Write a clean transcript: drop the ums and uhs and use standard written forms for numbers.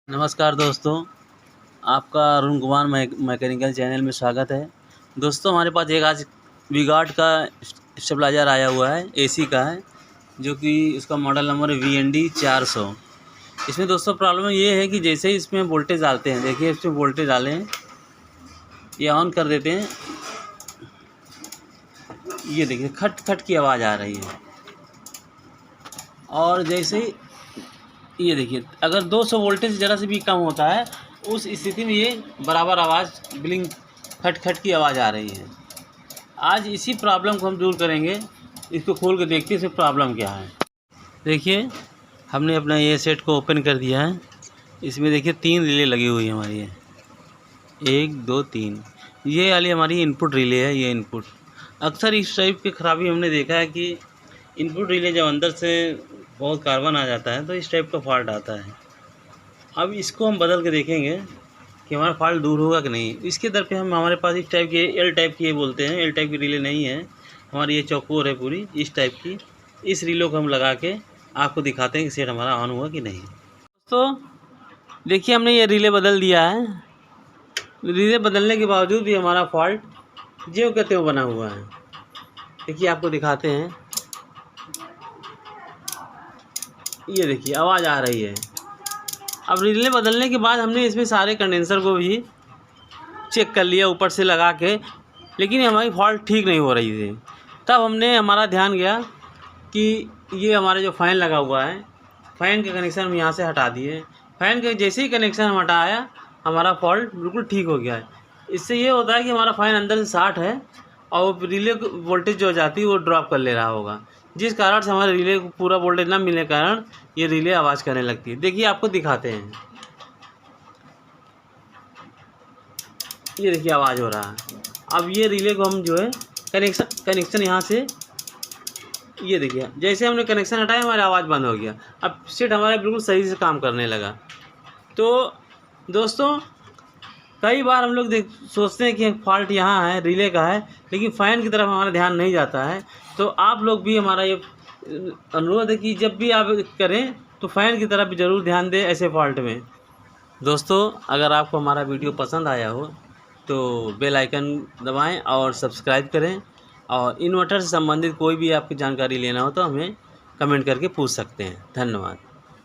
नमस्कार दोस्तों, आपका अरुण कुमार मैकेनिकल चैनल में स्वागत है। दोस्तों, हमारे पास एक आज वी-गार्ड का स्टेबलाइज़र आया हुआ है, एसी का है, जो कि इसका मॉडल नंबर है VND 400। इसमें दोस्तों प्रॉब्लम ये है कि जैसे ही इसमें वोल्टेज डालते हैं, देखिए इसमें वोल्टेज डाले हैं, ये ऑन कर देते हैं, ये देखिए खट खट की आवाज़ आ रही है। और जैसे ही ये देखिए, अगर 200 वोल्टेज ज़रा से भी कम होता है, उस स्थिति में ये बराबर आवाज़ ब्लिंक खट खट की आवाज़ आ रही है। आज इसी प्रॉब्लम को हम दूर करेंगे। इसको खोल के देखते हैं इसमें प्रॉब्लम क्या है। देखिए, हमने अपना ये सेट को ओपन कर दिया है। इसमें देखिए 3 रिले लगी हुई है हमारी है, 1 2 3। ये वाली हमारी इनपुट रिले है। ये इनपुट अक्सर इस टाइप की ख़राबी हमने देखा है कि इनपुट रिले जब अंदर से बहुत कार्बन आ जाता है तो इस टाइप का फॉल्ट आता है। अब इसको हम बदल के देखेंगे कि हमारा फॉल्ट दूर होगा कि नहीं। इसके दर पे हमारे पास इस टाइप के एल टाइप की ये बोलते हैं, एल टाइप की रिले नहीं है हमारी, ये चौकोर है पूरी इस टाइप की। इस रिलो को हम लगा के आपको दिखाते हैं कि सेट हमारा ऑन हुआ कि नहीं। तो देखिए, हमने ये रिले बदल दिया है। रिले बदलने के बावजूद भी हमारा फॉल्ट ज्यों का त्यों बना हुआ है। देखिए, आपको दिखाते हैं, ये देखिए आवाज़ आ रही है। अब रिले बदलने के बाद हमने इसमें सारे कंडेंसर को भी चेक कर लिया ऊपर से लगा के, लेकिन हमारी फॉल्ट ठीक नहीं हो रही थी। तब हमारा ध्यान गया कि ये हमारा जो फ़ैन लगा हुआ है, फ़ैन के कनेक्शन हम यहाँ से हटा दिए। फ़ैन के जैसे ही कनेक्शन हम हटाया, हमारा फॉल्ट बिल्कुल ठीक हो गया है। इससे ये होता है कि हमारा फ़ैन अंदर से शार्ट है और रिले वोल्टेज जो जाती है वो ड्रॉप कर ले रहा होगा, जिस कारण से हमारे रिले को पूरा वोल्टेज ना मिलने के कारण ये रिले आवाज़ करने लगती है। देखिए, आपको दिखाते हैं, ये देखिए आवाज़ हो रहा है। अब ये रिले को हम जो है कनेक्शन यहाँ से, ये देखिए जैसे हमने कनेक्शन हटाया हमारी आवाज़ बंद हो गया। अब सेट हमारा बिल्कुल सही से काम करने लगा। तो दोस्तों, कई बार हम लोग सोचते हैं कि फॉल्ट यहाँ है, रिले का है, लेकिन फ़ैन की तरफ हमारा ध्यान नहीं जाता है। तो आप लोग भी, हमारा ये अनुरोध है कि जब भी आप करें तो फ़ैन की तरफ ज़रूर ध्यान दें ऐसे फॉल्ट में। दोस्तों, अगर आपको हमारा वीडियो पसंद आया हो तो बेल आइकन दबाएं और सब्सक्राइब करें। और इन्वर्टर से संबंधित कोई भी आपकी जानकारी लेना हो तो हमें कमेंट करके पूछ सकते हैं। धन्यवाद।